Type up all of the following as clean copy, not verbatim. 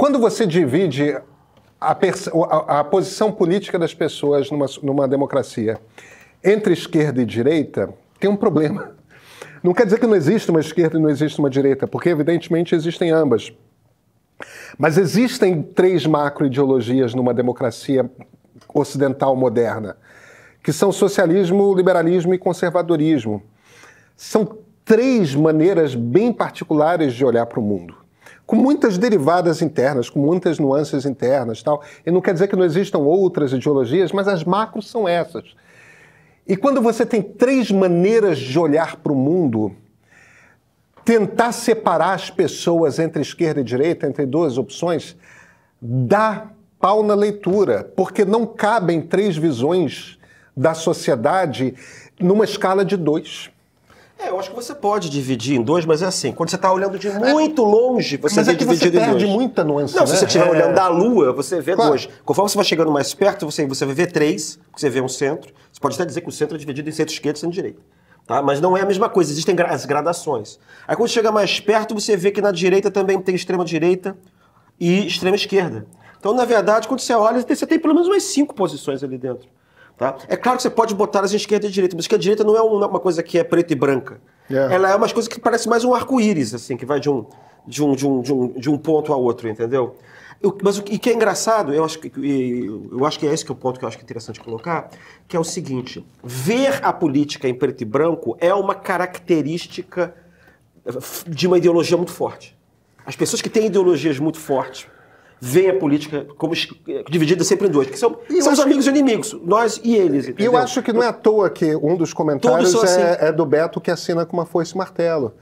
Quando você divide a posição política das pessoas numa democracia entre esquerda e direita, tem um problema. Não quer dizer que não existe uma esquerda e não existe uma direita, porque evidentemente existem ambas. Mas existem 3 macroideologias numa democracia ocidental moderna, que são socialismo, liberalismo e conservadorismo. São 3 maneiras bem particulares de olhar para o mundo, com muitas derivadas internas, com muitas nuances internas, tal. E não quer dizer que não existam outras ideologias, mas as macros são essas. E quando você tem 3 maneiras de olhar para o mundo, tentar separar as pessoas entre esquerda e direita, entre 2 opções, dá pau na leitura, porque não cabem 3 visões da sociedade numa escala de 2. Eu acho que você pode dividir em 2, mas é assim, quando você está olhando de muito longe, você vê dividido em 2. Mas perde muita nuance, Não, né? se você estiver olhando da Lua, você vê 2. Claro. Conforme você vai chegando mais perto, você vai ver 3, você vê um centro. Você pode até dizer que o centro é dividido em centro-esquerda e centro-direita. Tá? Mas não é a mesma coisa, existem as gradações. Aí quando chega mais perto, você vê que na direita também tem extrema-direita e extrema-esquerda. Então, na verdade, quando você olha, você tem pelo menos umas 5 posições ali dentro. Tá? É claro que você pode botar as esquerda e direita, mas que a direita não é uma coisa que é preta e branca. Ela é uma coisa que parece mais um arco-íris, assim, que vai de um ponto a outro, entendeu? Mas o que é engraçado, eu acho que é esse que é o ponto que eu acho que é interessante colocar, que é o seguinte: ver a política em preto e branco é uma característica de uma ideologia muito forte. As pessoas que têm ideologias muito fortes veem a política como dividida sempre em 2, que são os amigos e inimigos, nós e eles. E eu acho que não é à toa que um dos comentários é do Beto, que assina com uma foice e martelo.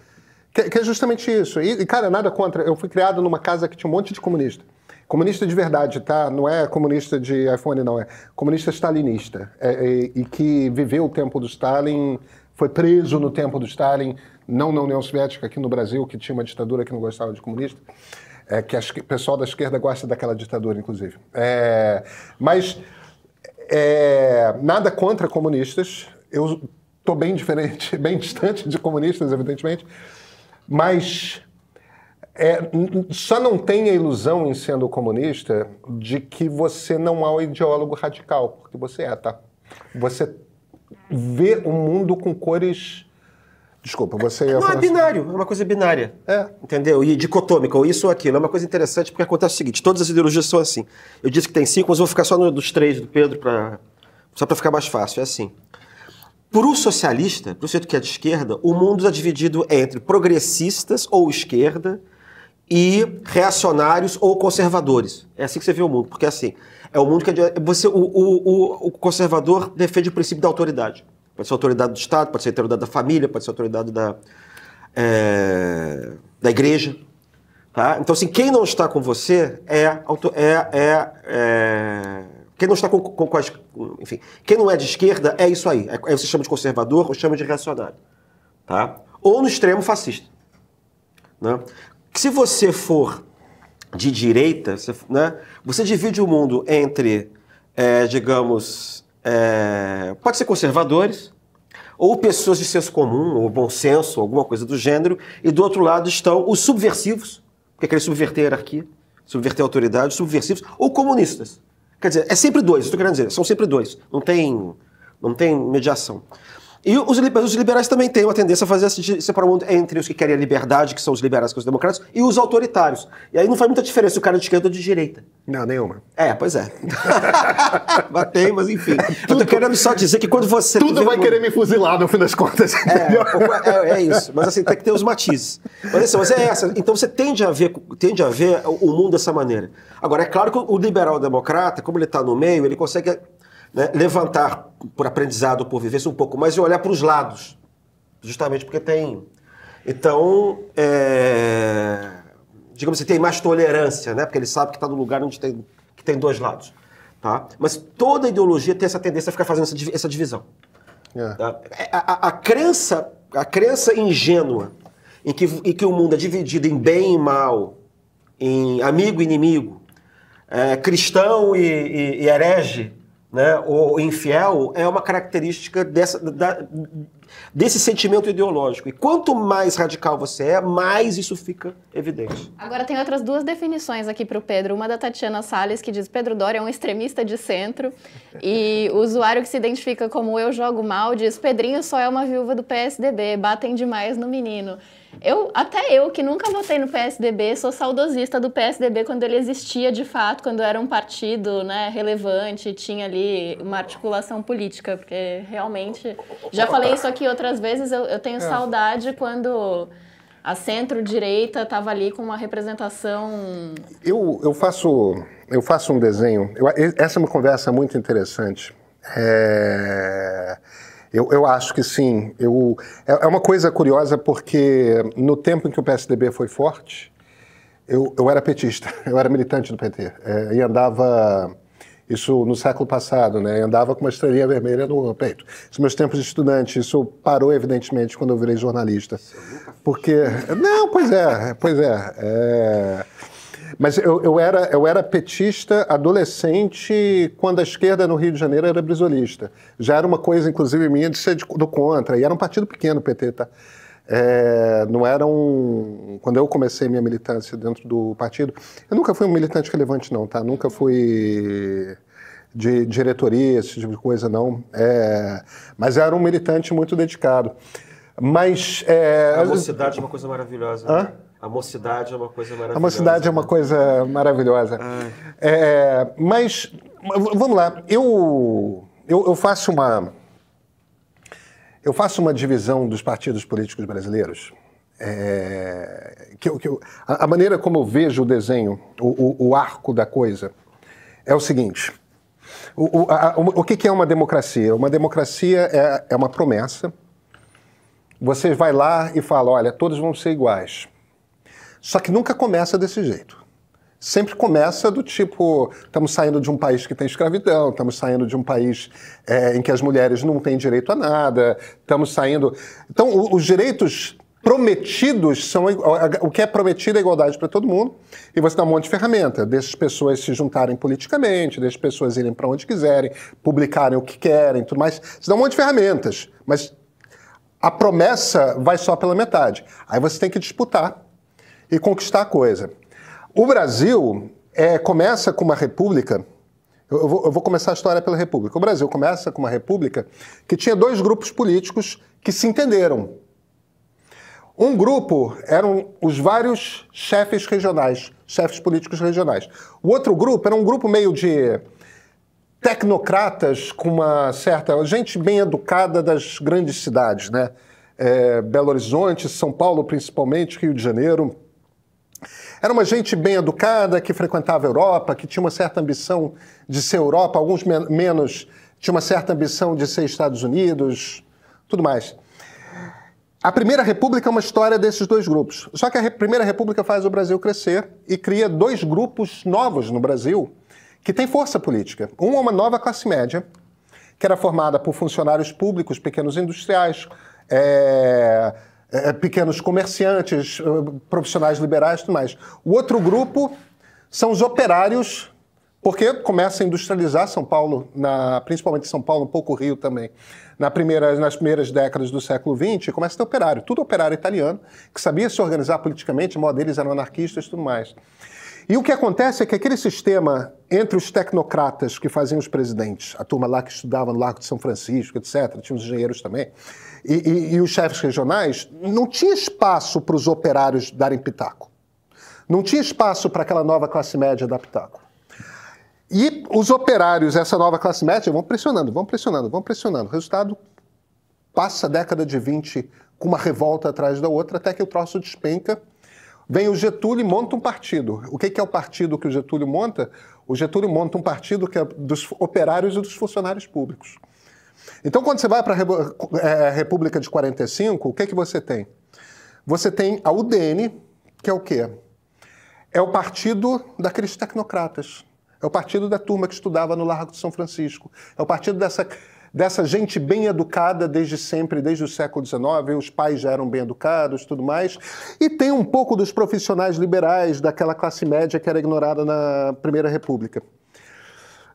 Que é justamente isso. E, cara, nada contra. Eu fui criado numa casa que tinha um monte de comunista. Comunista de verdade, tá? Não é comunista de iPhone, não. É comunista stalinista. E que viveu o tempo do Stalin, foi preso no tempo do Stalin, não na União Soviética, aqui no Brasil, que tinha uma ditadura que não gostava de comunista. Que o pessoal da esquerda gosta daquela ditadura, inclusive. Mas nada contra comunistas. Eu estou bem diferente, bem distante de comunistas, evidentemente. Mas só não tem a ilusão, em sendo comunista, de que você não é um ideólogo radical, porque você tá? Você vê o mundo com cores... Desculpa, você ia falar... Não, é binário, é uma coisa binária. Entendeu? E dicotômica, ou isso ou aquilo. É uma coisa interessante, porque acontece o seguinte: todas as ideologias são assim. Eu disse que tem 5, mas eu vou ficar só dos 3 do Pedro, só para ficar mais fácil. É assim. Para o socialista, para o sujeito que é de esquerda, o mundo está dividido entre progressistas ou esquerda e reacionários ou conservadores. É assim que você vê o mundo, porque assim, é o mundo que o conservador defende o princípio da autoridade. Pode ser a autoridade do Estado, pode ser a autoridade da família, pode ser a autoridade da igreja. Tá? Então, assim, quem não está com você quem não está enfim, quem não é de esquerda é isso aí. Aí você chama de conservador ou chama de reacionário. Tá? Ou no extremo fascista. Né? Se você for de direita, você divide o mundo entre, digamos... pode ser conservadores, ou pessoas de senso comum, ou bom senso, alguma coisa do gênero, e do outro lado estão os subversivos, que querem subverter a hierarquia, subverter a autoridade, subversivos, ou comunistas. Quer dizer, é sempre 2, estou querendo dizer, são sempre 2, não tem mediação. E os liberais também têm uma tendência a fazer esse separamento entre os que querem a liberdade, que são os liberais, que são os democratas, e os autoritários. E aí não faz muita diferença o cara de esquerda ou de direita. Não, nenhuma. Pois é. Batei, mas enfim. Eu tô querendo só dizer que quando você... Tudo vai querer me fuzilar, no fim das contas. É isso. Mas assim, tem que ter os matizes. Mas é essa. Então você tende a ver o mundo dessa maneira. Agora, é claro que o liberal-democrata, como ele está no meio, ele consegue... levantar por aprendizado, por vivência um pouco mais e olhar para os lados, justamente porque tem... Então, digamos assim, tem mais tolerância, né? Porque ele sabe que está no lugar onde tem 2 lados. Tá? Mas toda ideologia tem essa tendência a ficar fazendo essa divisão. Tá? A crença ingênua em que o mundo é dividido em bem e mal, em amigo e inimigo, cristão e herege, né, ou infiel, é uma característica desse sentimento ideológico. E quanto mais radical você é, mais isso fica evidente. Agora tem outras duas definições aqui para o Pedro. Uma da Tatiana Salles, que diz: Pedro Doria é um extremista de centro. E o usuário que se identifica como Eu Jogo Mal diz: Pedrinho só é uma viúva do PSDB, batem demais no menino. Até eu, que nunca votei no PSDB, sou saudosista do PSDB quando ele existia de fato, quando era um partido, né, relevante, tinha ali uma articulação política, porque realmente, já falei isso aqui outras vezes, eu tenho saudade quando a centro-direita estava ali com uma representação... Eu faço um desenho, essa é uma conversa muito interessante. Eu acho que sim. É uma coisa curiosa porque no tempo em que o PSDB foi forte, eu era petista, eu era militante do PT. E andava, isso no século passado, né? Andava com uma estrelinha vermelha no peito. Nos meus tempos de estudante, isso parou evidentemente quando eu virei jornalista. Porque... Não, pois é. Mas eu era petista adolescente quando a esquerda no Rio de Janeiro era brisolista. Já era uma coisa, inclusive, minha de ser do contra. E era um partido pequeno, o PT, tá? Não era Quando eu comecei minha militância dentro do partido, eu nunca fui um militante relevante, não, tá? Nunca fui de diretoria, esse tipo de coisa, não. Mas era um militante muito dedicado. Mas... A mocidade é uma coisa maravilhosa. Hã? Né? A mocidade é uma coisa maravilhosa. A mocidade é uma coisa maravilhosa. Mas, vamos lá, eu faço uma divisão dos partidos políticos brasileiros. A maneira como eu vejo o desenho, o arco da coisa, é o seguinte. O que é uma democracia? Uma democracia é uma promessa. Você vai lá e fala, olha, todos vão ser iguais. Só que nunca começa desse jeito. Sempre começa do tipo, estamos saindo de um país que tem escravidão, estamos saindo de um país em que as mulheres não têm direito a nada, estamos saindo... Então, os direitos prometidos são... O que é prometido é igualdade para todo mundo, e você dá um monte de ferramenta, deixa as pessoas se juntarem politicamente, deixa as pessoas irem para onde quiserem, publicarem o que querem, tudo mais. Você dá um monte de ferramentas, mas a promessa vai só pela metade. Aí você tem que disputar e conquistar a coisa. O Brasil começa com uma república, eu vou começar a história pela república. O Brasil começa com uma república que tinha dois grupos políticos que se entenderam. Um grupo eram os vários chefes regionais, chefes políticos regionais. O outro grupo era um grupo meio de tecnocratas com uma certa... gente bem educada das grandes cidades, né? Belo Horizonte, São Paulo principalmente, Rio de Janeiro. Era uma gente bem educada, que frequentava a Europa, que tinha uma certa ambição de ser Europa, alguns menos tinham uma certa ambição de ser Estados Unidos, tudo mais. A Primeira República é uma história desses dois grupos. Só que a Primeira República faz o Brasil crescer e cria dois grupos novos no Brasil que têm força política. Um é uma nova classe média, que era formada por funcionários públicos, pequenos industriais, pequenos comerciantes, profissionais liberais e tudo mais. O outro grupo são os operários, porque começa a industrializar São Paulo, principalmente São Paulo, um pouco Rio também. Nas primeiras décadas do século XX, começa a ter operário, tudo operário italiano, que sabia se organizar politicamente, a maior deles eram anarquistas e tudo mais. E o que acontece é que aquele sistema entre os tecnocratas que faziam os presidentes, a turma lá que estudava no Largo de São Francisco, etc., tinha os engenheiros também, e os chefes regionais, não tinha espaço para os operários darem pitaco. Não tinha espaço para aquela nova classe média dar pitaco. E os operários, essa nova classe média, vão pressionando. O resultado passa a década de 20 com uma revolta atrás da outra, até que o troço despenca. Vem o Getúlio e monta um partido. O que é o partido que o Getúlio monta? O Getúlio monta um partido que é dos operários e dos funcionários públicos. Então, quando você vai para a República de 45, o que você tem? Você tem a UDN, que é o quê? É o partido daqueles tecnocratas. É o partido da turma que estudava no Largo de São Francisco. É o partido dessa gente bem educada desde sempre, desde o século XIX, os pais já eram bem educados e tudo mais. E tem um pouco dos profissionais liberais daquela classe média que era ignorada na Primeira República.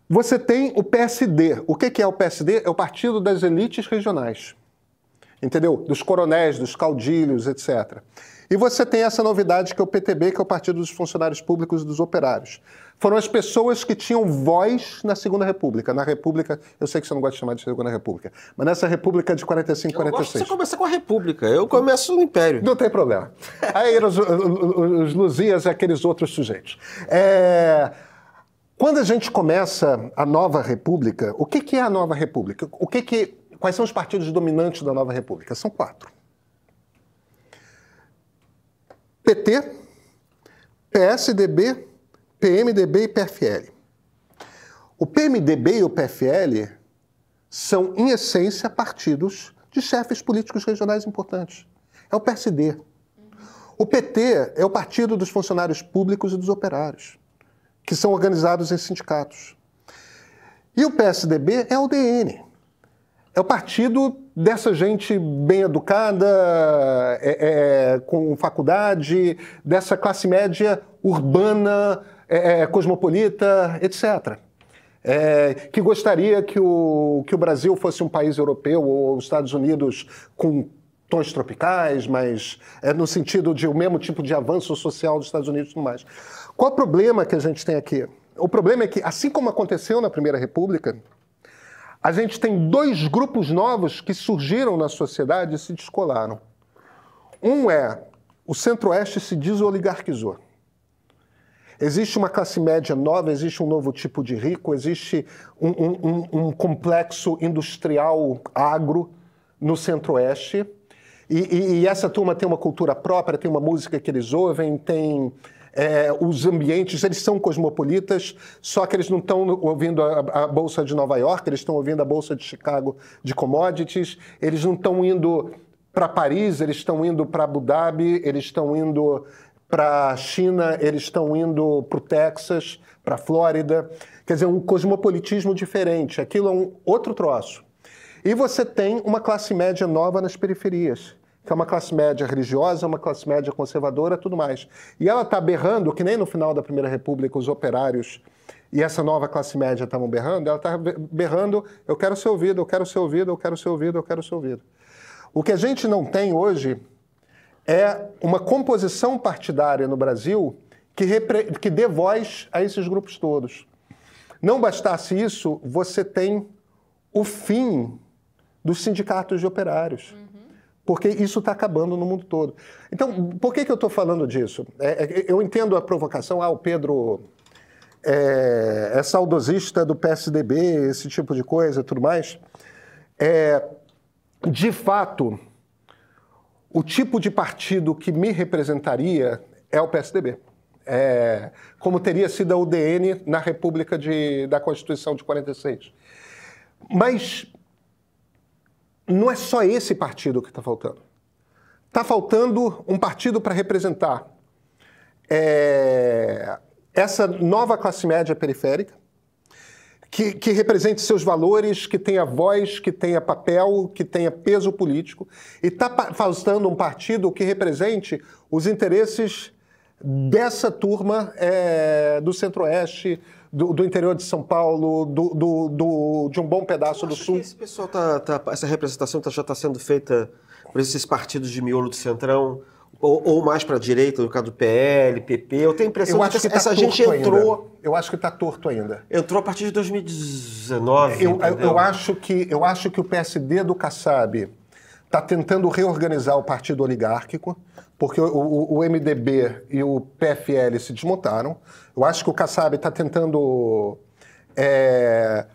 Você tem o PSD. O que é o PSD? É o partido das elites regionais. entendeu? Dos coronéis, dos caudilhos, etc. E você tem essa novidade que é o PTB, que é o Partido dos Funcionários Públicos e dos Operários. Foram as pessoas que tinham voz na Segunda República. Na República, eu sei que você não gosta de chamar de Segunda República, mas nessa República de 45, 46. Você começa com a República, eu começo no Império. Não tem problema. Aí os Luzias e aqueles outros sujeitos. Quando a gente começa a Nova República, o que é a Nova República? Quais são os partidos dominantes da Nova República? São 4. PT, PSDB, PMDB e PFL. O PMDB e o PFL são, em essência, partidos de chefes políticos regionais importantes. É o PSD. O PT é o Partido dos Funcionários Públicos e dos Operários, que são organizados em sindicatos. E o PSDB é o DN. É o partido dessa gente bem educada, com faculdade, dessa classe média urbana, cosmopolita, etc. Que gostaria que o Brasil fosse um país europeu ou os Estados Unidos com tons tropicais, mas no sentido de o mesmo tipo de avanço social dos Estados Unidos e tudo mais. Qual o problema que a gente tem aqui? O problema é que, assim como aconteceu na Primeira República, a gente tem 2 grupos novos que surgiram na sociedade e se descolaram. Um é o Centro-Oeste se desoligarquizou. Existe uma classe média nova, existe um novo tipo de rico, existe um complexo industrial agro no Centro-Oeste. E essa turma tem uma cultura própria, tem uma música que eles ouvem, tem os ambientes, eles são cosmopolitas, só que eles não estão ouvindo a Bolsa de Nova York, eles estão ouvindo a Bolsa de Chicago de commodities, eles não estão indo para Paris, eles estão indo para Abu Dhabi, eles estão indo para a China, eles estão indo para o Texas, para a Flórida. Quer dizer, um cosmopolitismo diferente. Aquilo é um outro troço. E você tem uma classe média nova nas periferias, que é uma classe média religiosa, uma classe média conservadora, tudo mais. E ela está berrando, que nem no final da Primeira República os operários e essa nova classe média estavam berrando, ela está berrando, eu quero ser ouvido, eu quero ser ouvido, eu quero ser ouvido, eu quero ser ouvido. O que a gente não tem hoje é uma composição partidária no Brasil que dê voz a esses grupos todos. Não bastasse isso, você tem o fim dos sindicatos de operários. Porque isso está acabando no mundo todo. Então, por que eu estou falando disso? Eu entendo a provocação, o Pedro é saudosista do PSDB, esse tipo de coisa e tudo mais. De fato, o tipo de partido que me representaria é o PSDB. Como teria sido a UDN na República da Constituição de 46. Mas não é só esse partido que está faltando. Está faltando um partido para representar essa nova classe média periférica, que represente seus valores, que tenha voz, que tenha papel, que tenha peso político. E está faltando um partido que represente os interesses dessa turma do Centro-Oeste, do interior de São Paulo, de um bom pedaço do Sul. Esse pessoal essa representação já está sendo feita por esses partidos de miolo do Centrão, ou mais para a direita, no caso do PL, PP. Eu tenho a impressão que essa gente entrou... Eu acho que está torto ainda. Entrou a partir de 2019. Eu acho que o PSD do Kassab está tentando reorganizar o partido oligárquico, porque o MDB e o PFL se desmontaram. Eu acho que o Kassab está tentando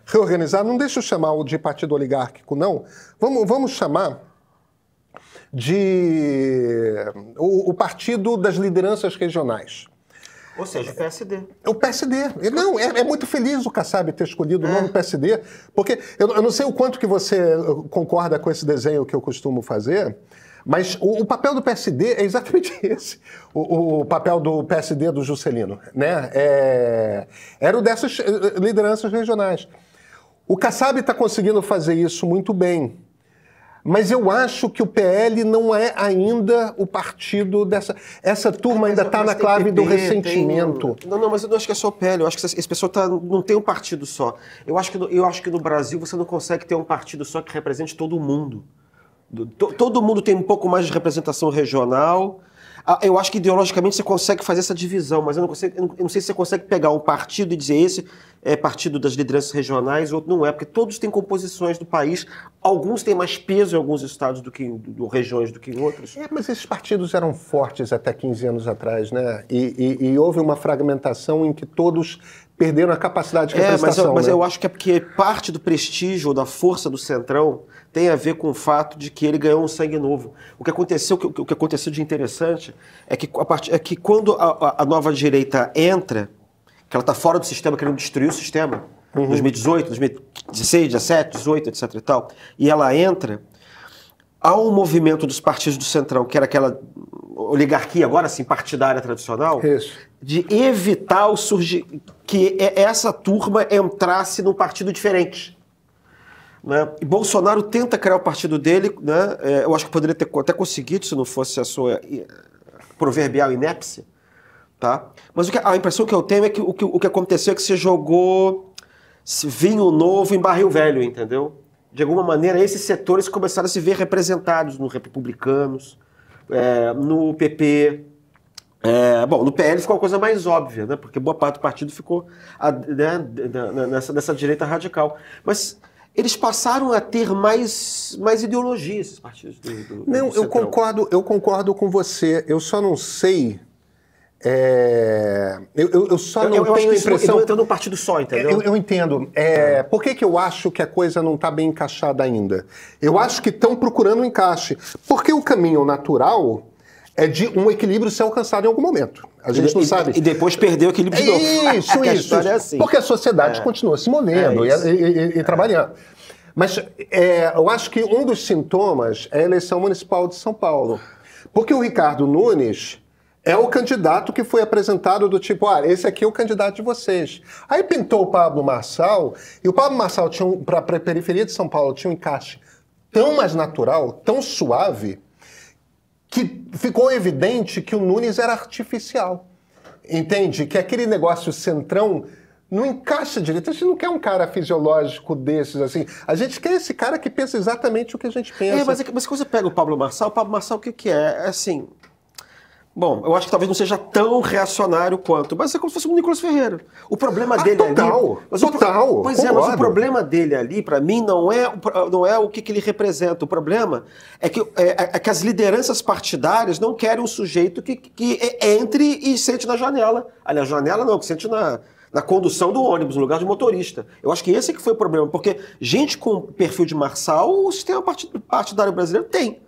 reorganizar. Não deixa eu chamar de partido oligárquico, não. Vamos chamar de o partido das lideranças regionais. Ou seja, o PSD. O PSD. Não, é muito feliz o Kassab ter escolhido o nome PSD, porque eu não sei o quanto que você concorda com esse desenho que eu costumo fazer, mas o papel do PSD é exatamente esse. O papel do PSD do Juscelino, né? Era o dessas lideranças regionais. O Kassab está conseguindo fazer isso muito bem. Mas eu acho que o PL não é ainda o partido dessa... Essa turma ainda está na clave do ressentimento. Não, mas eu não acho que é só o PL. Eu acho que esse pessoal não tem um partido só. Eu acho que no Brasil você não consegue ter um partido só que represente todo mundo. Todo mundo tem um pouco mais de representação regional. Eu acho que ideologicamente você consegue fazer essa divisão, mas eu não sei se você consegue pegar um partido e dizer esse é partido das lideranças regionais, outro não é, porque todos têm composições do país, alguns têm mais peso em alguns estados regiões do que em outros. Mas esses partidos eram fortes até 15 anos atrás, né? E houve uma fragmentação em que todos perderam a capacidade de representação. Mas né? eu acho que é porque parte do prestígio ou da força do Centrão tem a ver com o fato de que ele ganhou um sangue novo. O que aconteceu de interessante é que quando a nova direita entra, que ela está fora do sistema, querendo destruir o sistema, 2018, 2016, 17, 18, etc. e tal, e ela entra, há um movimento dos partidos do Centrão, que era aquela oligarquia, agora sim, partidária tradicional, de evitar que essa turma entrasse num partido diferente. Né? E Bolsonaro tenta criar o partido dele, né? Eu acho que poderia ter até conseguido se não fosse a sua proverbial inépcia, tá? Mas a impressão que eu tenho é que o que aconteceu é que você jogou vinho novo em barril velho, entendeu? De alguma maneira, esses setores começaram a se ver representados no Republicanos, no PP. No PL ficou uma coisa mais óbvia, né? Porque boa parte do partido ficou nessa direita radical. Mas eles passaram a ter mais ideologia, esses partidos do Não, eu concordo com você. Eu só não sei. Eu só não tenho a impressão. Eu entendo num partido só, entendeu? Eu entendo. Por que eu acho que a coisa não está bem encaixada ainda? Eu acho que estão procurando um encaixe. Porque o caminho natural é de um equilíbrio ser alcançado em algum momento. A gente não sabe. E depois perder o equilíbrio de novo. Isso. É assim. Porque a sociedade continua se movendo e trabalhando. Mas eu acho que um dos sintomas é a eleição municipal de São Paulo. Porque o Ricardo Nunes é o candidato que foi apresentado do tipo, esse aqui é o candidato de vocês. Aí pintou o Pablo Marçal, e o Pablo Marçal, para a periferia de São Paulo, tinha um encaixe tão mais natural, tão suave, que ficou evidente que o Nunes era artificial. Entende? Que aquele negócio centrão não encaixa direito. A gente não quer um cara fisiológico desses, assim. A gente quer esse cara que pensa exatamente o que a gente pensa. Mas quando você pega o Pablo Marçal o que é? É assim... Bom, eu acho que talvez não seja tão reacionário quanto, mas é como se fosse o Nicolas Ferreira. O problema dele ali... Total. Mas o problema dele ali, para mim, não é o que ele representa. O problema é que as lideranças partidárias não querem um sujeito que entre e sente na janela. Aliás, janela não, que sente na condução do ônibus, no lugar de motorista. Eu acho que esse que foi o problema, porque gente com perfil de Marçal, o sistema partidário brasileiro tem.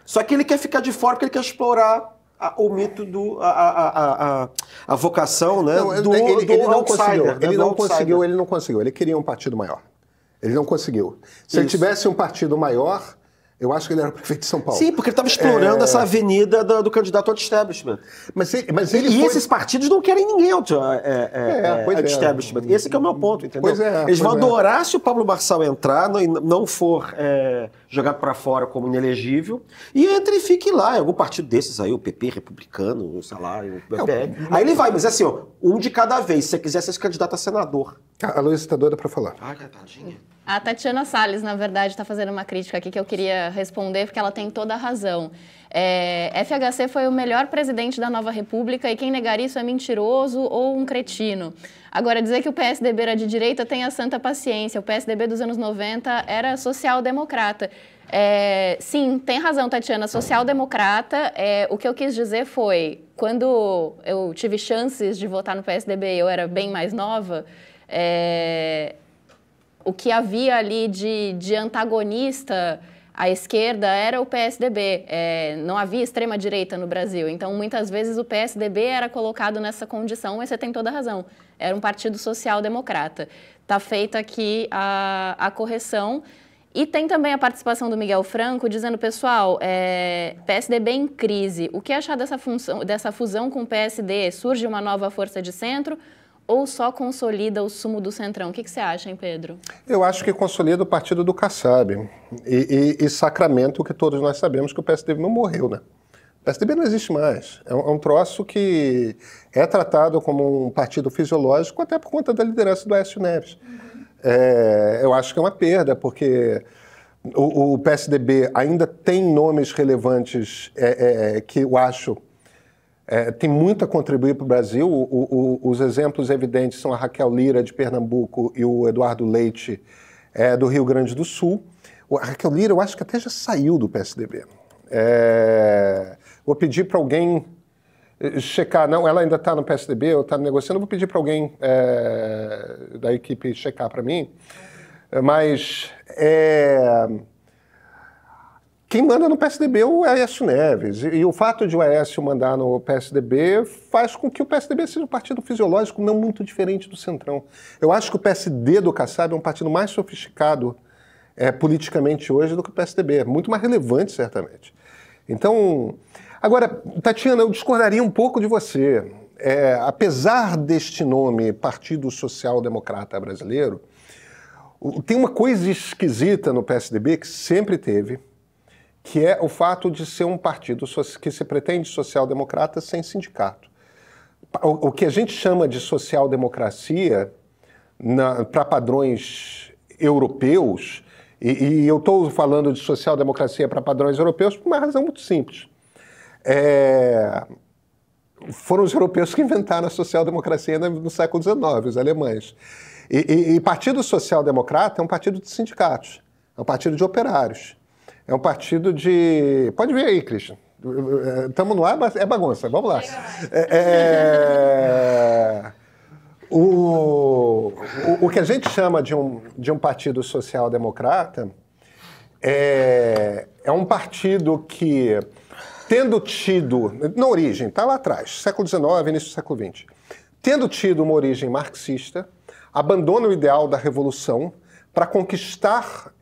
Só que ele quer ficar de fora porque ele quer explorar o mito a vocação, né, ele não outsider. Conseguiu. Ele não conseguiu. Ele queria um partido maior. Ele não conseguiu. Se ele tivesse um partido maior, eu acho que ele era o prefeito de São Paulo. Sim, porque ele estava explorando essa avenida do candidato anti-establishment. Esses partidos não querem ninguém anti-establishment. Esse que é o meu ponto, entendeu? Eles vão adorar se o Pablo Marçal entrar e não for jogado para fora como inelegível, e entre e fique lá, em algum partido desses aí, o PP, republicano, sei lá, o PPL. Aí ele vai, mas assim, um de cada vez, se você quiser ser candidato a senador. A Luísa está doida para falar. Tadinha. A Tatiana Salles, na verdade, está fazendo uma crítica aqui que eu queria responder, porque ela tem toda a razão. FHC foi o melhor presidente da nova república e quem negar isso é mentiroso ou um cretino. Agora, dizer que o PSDB era de direita, tenha santa paciência. O PSDB dos anos 90 era social-democrata. Sim, tem razão, Tatiana, social-democrata. O que eu quis dizer foi, quando eu tive chances de votar no PSDB, eu era bem mais nova, o que havia ali de antagonista à esquerda era o PSDB. Não havia extrema-direita no Brasil. Então, muitas vezes, o PSDB era colocado nessa condição, mas você tem toda a razão. Era um partido social-democrata. Está feita aqui a correção. E tem também a participação do Miguel Franco, dizendo, pessoal, PSDB em crise. O que achar dessa fusão com o PSD? Surge uma nova força de centro ou só consolida o sumo do centrão? O que você acha, hein, Pedro? Eu acho que consolida o partido do Kassab e sacramenta o que todos nós sabemos, que o PSDB não morreu, né? O PSDB não existe mais. É um troço que é tratado como um partido fisiológico até por conta da liderança do Aécio Neves. Eu acho que é uma perda, porque o PSDB ainda tem nomes relevantes que eu acho tem muito a contribuir para o Brasil. Os exemplos evidentes são a Raquel Lira, de Pernambuco, e o Eduardo Leite, do Rio Grande do Sul. A Raquel Lira, eu acho que até já saiu do PSDB. Vou pedir para alguém checar. Não, ela ainda está no PSDB, ou está negociando. Vou pedir para alguém da equipe checar para mim. Mas quem manda no PSDB é o Aécio Neves. E o fato de o Aécio mandar no PSDB faz com que o PSDB seja um partido fisiológico não muito diferente do Centrão. Eu acho que o PSD do Kassab é um partido mais sofisticado politicamente hoje do que o PSDB. Muito mais relevante, certamente. Então, agora, Tatiana, eu discordaria um pouco de você. Apesar deste nome, Partido Social Democrata Brasileiro, tem uma coisa esquisita no PSDB que sempre teve, que é o fato de ser um partido que se pretende social-democrata sem sindicato. O que a gente chama de social-democracia, para padrões europeus, e eu estou falando de social-democracia para padrões europeus por uma razão muito simples. Foram os europeus que inventaram a social-democracia no século XIX, os alemães. E Partido Social-Democrata é um partido de sindicatos, é um partido de operários. É um partido de... Pode ver aí, Christian. Estamos no ar, mas é bagunça. Vamos lá. O que a gente chama de um partido social-democrata é um partido que, tendo tido... Na origem, está lá atrás, século XIX, início do século XX. Tendo tido uma origem marxista, abandona o ideal da revolução para conquistar...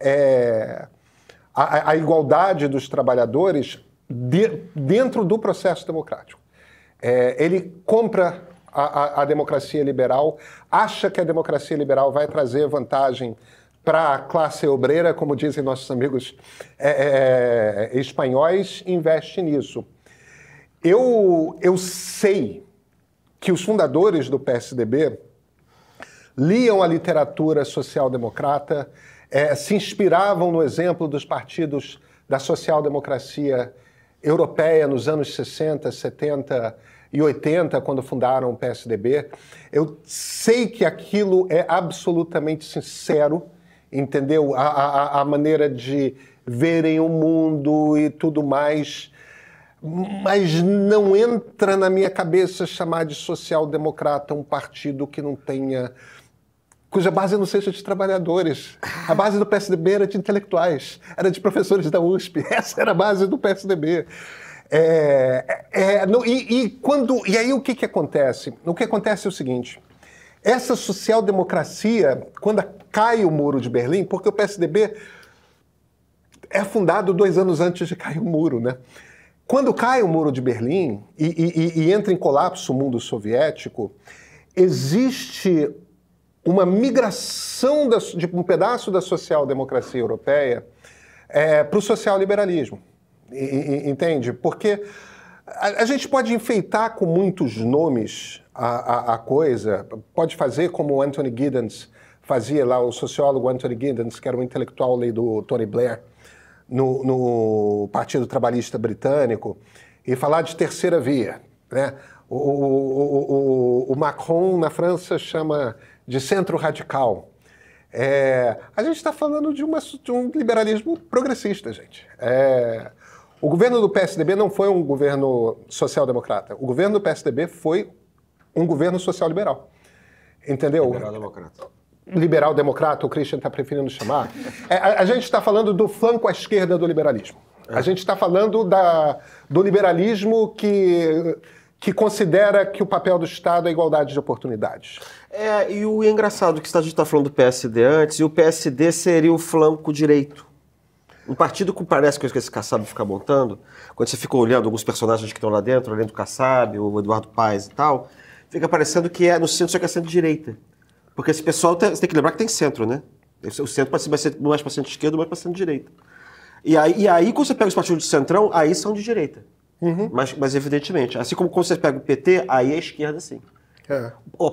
a igualdade dos trabalhadores dentro do processo democrático. Ele compra a democracia liberal, acha que a democracia liberal vai trazer vantagem para a classe obreira, como dizem nossos amigos espanhóis, investe nisso. Eu sei que os fundadores do PSDB liam a literatura social-democrata, se inspiravam no exemplo dos partidos da social-democracia europeia nos anos 60, 70 e 80, quando fundaram o PSDB. Eu sei que aquilo é absolutamente sincero, entendeu? A maneira de verem o mundo e tudo mais, mas não entra na minha cabeça chamar de social-democrata um partido que não tenha... cuja base não seja de trabalhadores. A base do PSDB era de intelectuais, era de professores da USP. Essa era a base do PSDB. E aí o que acontece? O que acontece é o seguinte, essa social-democracia, quando cai o Muro de Berlim, porque o PSDB é fundado 2 anos antes de cair o muro, né? Quando cai o Muro de Berlim e entra em colapso o mundo soviético, existe uma migração de um pedaço da social-democracia europeia para o social-liberalismo. Entende? Porque a gente pode enfeitar com muitos nomes a coisa, pode fazer como o Anthony Giddens fazia lá, o sociólogo Anthony Giddens, que era um intelectual ali do Tony Blair, no Partido Trabalhista Britânico, e falar de terceira via, né? O Macron, na França, chama de centro radical. A gente está falando de um liberalismo progressista, gente. O governo do PSDB não foi um governo social-democrata. O governo do PSDB foi um governo social-liberal. Entendeu? Liberal-democrata. Liberal-democrata, o Christian está preferindo chamar. A gente está falando do flanco à esquerda do liberalismo. A gente está falando do liberalismo que considera que o papel do Estado é a igualdade de oportunidades. E o engraçado que a gente está falando do PSD antes, e o PSD seria o flanco direito. Um partido que parece que esse Kassab fica montando, quando você fica olhando alguns personagens que estão lá dentro, além do Kassab, o Eduardo Paes e tal, fica parecendo que no centro, só que é centro-direita. Porque esse pessoal, você tem que lembrar que tem centro, né? O centro vai ser mais para centro-esquerda, mais para centro-direita. E aí, quando você pega os partidos de centrão, aí são de direita. Mas evidentemente, assim como quando você pega o PT, aí é esquerda, sim. O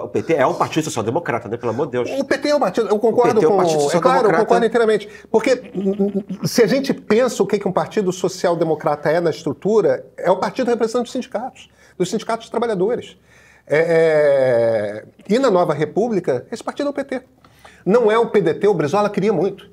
PT é um partido social-democrata, né? Pelo amor de Deus. O PT é um partido, eu concordo PT é um com... partido claro, eu social-democrata. concordo inteiramente. Porque se a gente pensa o que um partido social-democrata é na estrutura, é o partido representante dos sindicatos de trabalhadores. E na Nova República, esse partido é o PT. Não é o PDT, o Brizola queria muito.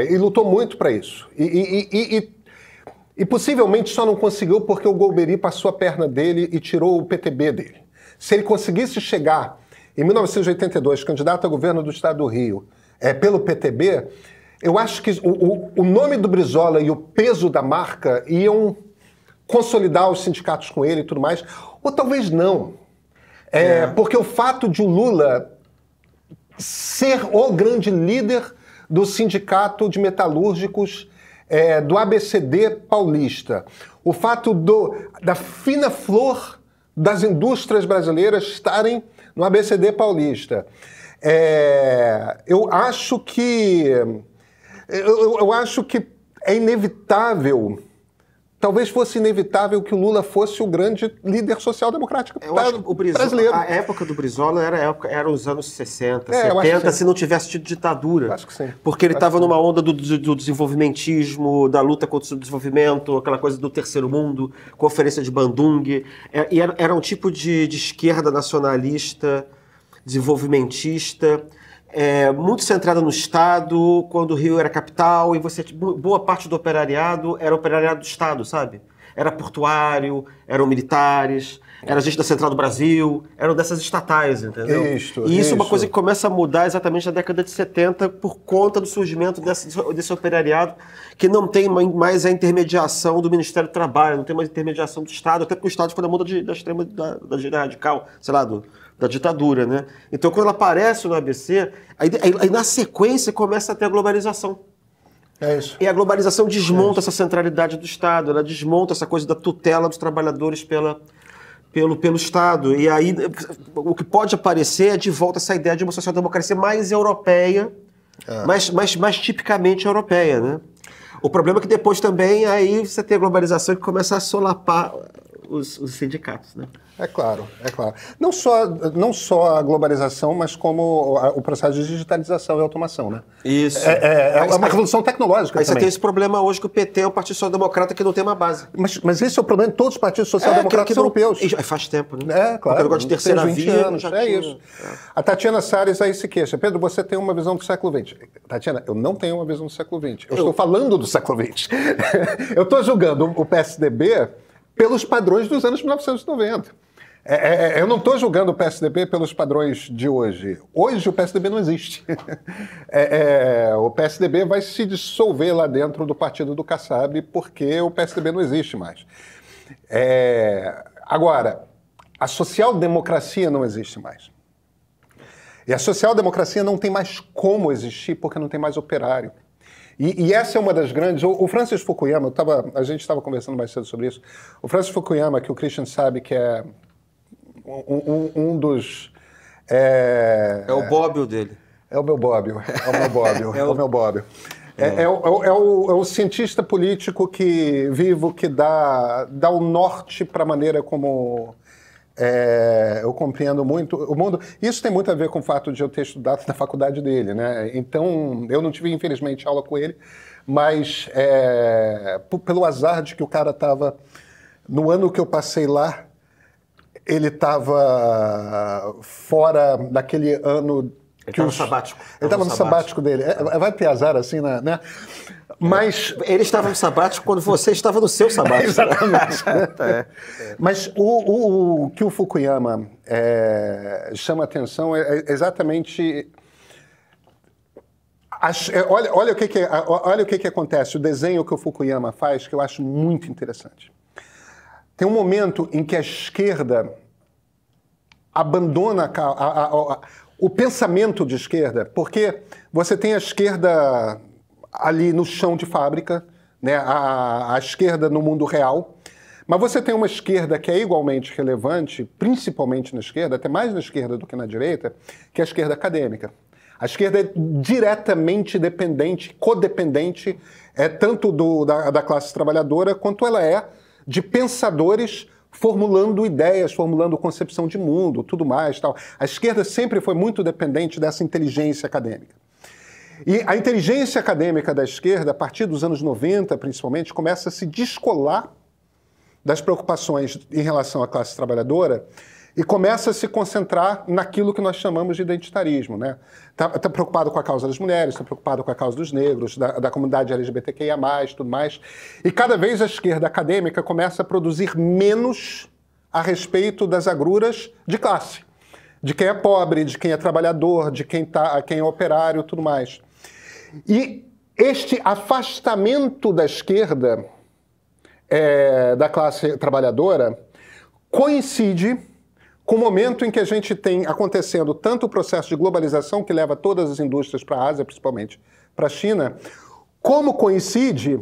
E lutou muito para isso. E possivelmente só não conseguiu porque o Golbery passou a perna dele e tirou o PTB dele. Se ele conseguisse chegar, em 1982, candidato a governo do Estado do Rio, pelo PTB, eu acho que o nome do Brizola e o peso da marca iam consolidar os sindicatos com ele e tudo mais, ou talvez não. Porque o fato de o Lula ser o grande líder do sindicato de metalúrgicos do ABCD paulista, o fato da fina flor das indústrias brasileiras estarem no ABCD paulista, eu acho que é inevitável. Talvez fosse inevitável que o Lula fosse o grande líder social-democrático brasileiro. A época do Brizola era os anos 60, 70, se não tivesse tido ditadura. Acho que sim. Porque ele estava numa onda do desenvolvimentismo, da luta contra o desenvolvimento, aquela coisa do terceiro mundo, Conferência de Bandung. Era um tipo de esquerda nacionalista, desenvolvimentista, muito centrada no Estado, quando o Rio era capital, e boa parte do operariado era operariado do Estado, sabe? Era portuário, eram militares, era gente da Central do Brasil, eram dessas estatais, entendeu? E isso é uma coisa que começa a mudar exatamente na década de 70 por conta do surgimento desse operariado que não tem mais a intermediação do Ministério do Trabalho, não tem mais intermediação do Estado, até porque o Estado foi na mão da direita radical, sei lá, da ditadura, né? Então, quando ela aparece no ABC, aí na sequência começa a ter a globalização. Isso. E a globalização desmonta essa centralidade do Estado, ela desmonta essa coisa da tutela dos trabalhadores pelo Estado. E aí o que pode aparecer é de volta essa ideia de uma social-democracia mais europeia, mais tipicamente europeia, né? O problema é que depois também aí você tem a globalização que começa a solapar os sindicatos, né? É claro. Não só a globalização, mas como o processo de digitalização e automação, né? Isso. É uma revolução tecnológica aí também. Você tem esse problema hoje que o PT é um partido social-democrata que não tem uma base. Mas esse é o problema de todos os partidos social-democratas europeus. Faz tempo, né? Claro. O negócio de terceira 20 via anos, isso. A Tatiana Salles aí se queixa. Pedro, você tem uma visão do século XX. Tatiana, eu não tenho uma visão do século XX. Eu estou falando do século XX. Eu estou julgando o PSDB pelos padrões dos anos 1990. Eu não estou julgando o PSDB pelos padrões de hoje. Hoje o PSDB não existe. O PSDB vai se dissolver lá dentro do partido do Kassab porque o PSDB não existe mais. Agora, a social-democracia não existe mais. E a social-democracia não tem mais como existir porque não tem mais operário. E essa é uma das grandes... O Francis Fukuyama, a gente estava conversando mais cedo sobre isso, o Francis Fukuyama, que o Christian sabe que é um dos... É o Bobbio dele. É o meu Bobbio. É o cientista político vivo que dá o norte para a maneira como eu compreendo muito o mundo. Isso tem muito a ver com o fato de eu ter estudado na faculdade dele, né? Então, eu não tive, infelizmente, aula com ele, mas pelo azar de que o cara estava... No ano que eu passei lá, ele estava fora daquele ano... Ele estava no sabático. Ele estava no sabático dele. Vai ter azar assim, né? Mas... Ele estava no sabático quando você estava no seu sabático. Exatamente. Mas o que o Fukuyama chama atenção é exatamente... Olha o que acontece, o desenho que o Fukuyama faz, que eu acho muito interessante. Tem um momento em que a esquerda abandona o pensamento de esquerda, porque você tem a esquerda ali no chão de fábrica, né, a esquerda no mundo real, mas você tem uma esquerda que é igualmente relevante, principalmente na esquerda, até mais na esquerda do que na direita, que é a esquerda acadêmica. A esquerda é diretamente dependente, codependente, tanto da classe trabalhadora, quanto ela é de pensadores formulando ideias, formulando concepção de mundo, tudo mais, tal. A esquerda sempre foi muito dependente dessa inteligência acadêmica. E a inteligência acadêmica da esquerda, a partir dos anos 90, principalmente, começa a se descolar das preocupações em relação à classe trabalhadora e começa a se concentrar naquilo que nós chamamos de identitarismo, né? Tá preocupado com a causa das mulheres, está preocupado com a causa dos negros, da comunidade LGBTQIA+, tudo mais. E cada vez a esquerda acadêmica começa a produzir menos a respeito das agruras de classe. De quem é pobre, de quem é trabalhador, de quem é operário, tudo mais. E este afastamento da esquerda da classe trabalhadora coincide com o momento em que a gente tem acontecendo tanto o processo de globalização, que leva todas as indústrias para a Ásia, principalmente para a China, como coincide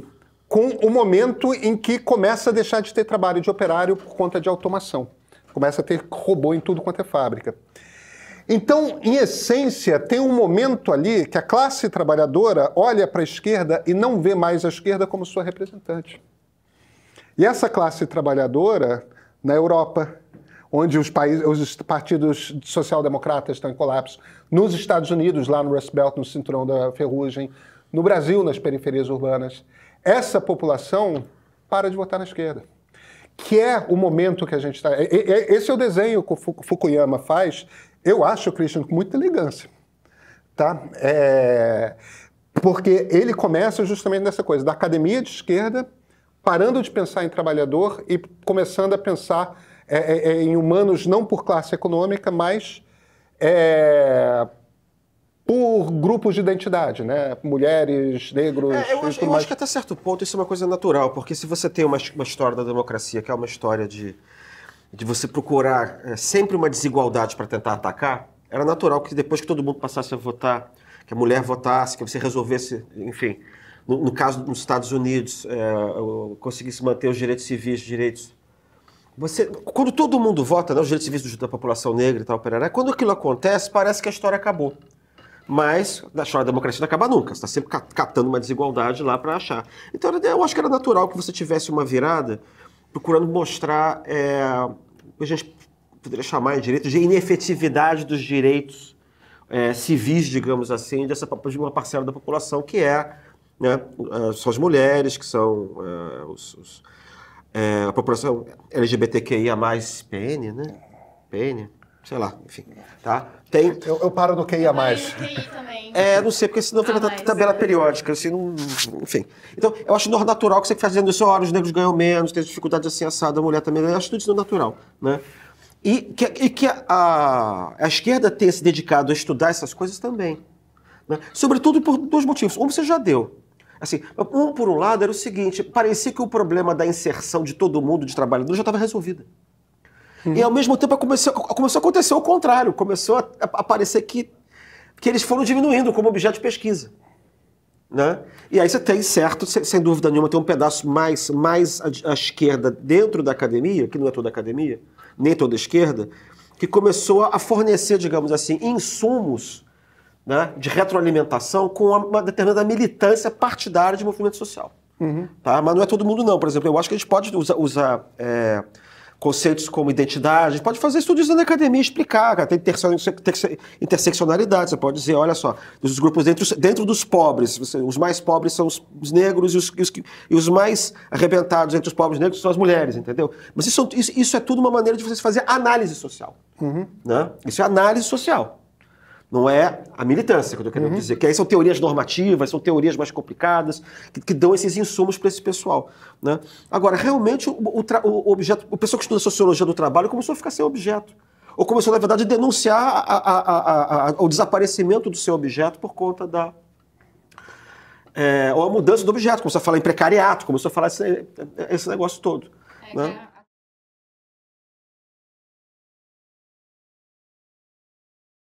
com o momento em que começa a deixar de ter trabalho de operário por conta de automação. Começa a ter robô em tudo quanto é fábrica. Então, em essência, tem um momento ali que a classe trabalhadora olha para a esquerda e não vê mais a esquerda como sua representante. E essa classe trabalhadora, na Europa, onde os partidos social-democratas estão em colapso, nos Estados Unidos, lá no Rust Belt, no cinturão da ferrugem, no Brasil, nas periferias urbanas, essa população para de votar na esquerda. Que é o momento que a gente está... Esse é o desenho que o Fukuyama faz, eu acho, Christian, com muita elegância. Tá? Porque ele começa justamente nessa coisa, da academia de esquerda, parando de pensar em trabalhador e começando a pensar em humanos não por classe econômica, mas por grupos de identidade, né? Mulheres, negros... Eu acho que até certo ponto isso é uma coisa natural, porque se você tem uma história da democracia, que é uma história de você procurar sempre uma desigualdade para tentar atacar, era natural que depois que todo mundo passasse a votar, que a mulher votasse, que você resolvesse, enfim, no caso dos Estados Unidos, conseguisse manter os direitos civis, direitos... Quando todo mundo vota, né, os direitos civis da população negra e tal, quando aquilo acontece, parece que a história acabou. Mas a história da democracia não acaba nunca. Você está sempre catando uma desigualdade lá para achar. Então eu acho que era natural que você tivesse uma virada procurando mostrar o que a gente poderia chamar de inefetividade dos direitos civis, digamos assim, de uma parcela da população que né, são as mulheres, que são a população LGBTQIA+, PN, né? PN, sei lá, enfim, tá? Tem... Eu paro no QIA+. Também. Não sei, porque senão fica tabela periódica, assim, enfim. Então, eu acho natural que você fazendo isso, olha, os negros ganham menos, tem dificuldade assim, assada, a mulher também, eu acho tudo isso natural, né? E que a esquerda tenha se dedicado a estudar essas coisas também, né? Sobretudo por dois motivos. Um você já deu. Assim, por um lado, era o seguinte, parecia que o problema da inserção de todo mundo, de trabalhador, já estava resolvido. E ao mesmo tempo começou a acontecer o contrário, começou a parecer que eles foram diminuindo como objeto de pesquisa. Né? E aí você tem, certo, sem dúvida nenhuma, tem um pedaço mais à esquerda dentro da academia, que não é toda a academia, nem toda a esquerda, que começou a fornecer, digamos assim, insumos, né, de retroalimentação com uma determinada militância partidária de movimento social. Tá? Mas não é todo mundo não. Por exemplo, eu acho que a gente pode usar conceitos como identidade, a gente pode fazer estudos na academia e explicar, cara, tem interseccionalidade, você pode dizer, olha só, os grupos dentro dos pobres, os mais pobres são os negros e os mais arrebentados entre os pobres negros são as mulheres, entendeu? Mas isso é tudo uma maneira de você fazer análise social. Né? Isso é análise social. Não é a militância que eu estou querendo dizer, que aí são teorias normativas, são teorias mais complicadas, que dão esses insumos para esse pessoal. Né? Agora, realmente, o pessoal que estuda sociologia do trabalho começou a ficar sem objeto. Ou começou, na verdade, a denunciar o desaparecimento do seu objeto por conta ou a mudança do objeto. Começou a falar em precariato, começou a falar esse negócio todo. Né?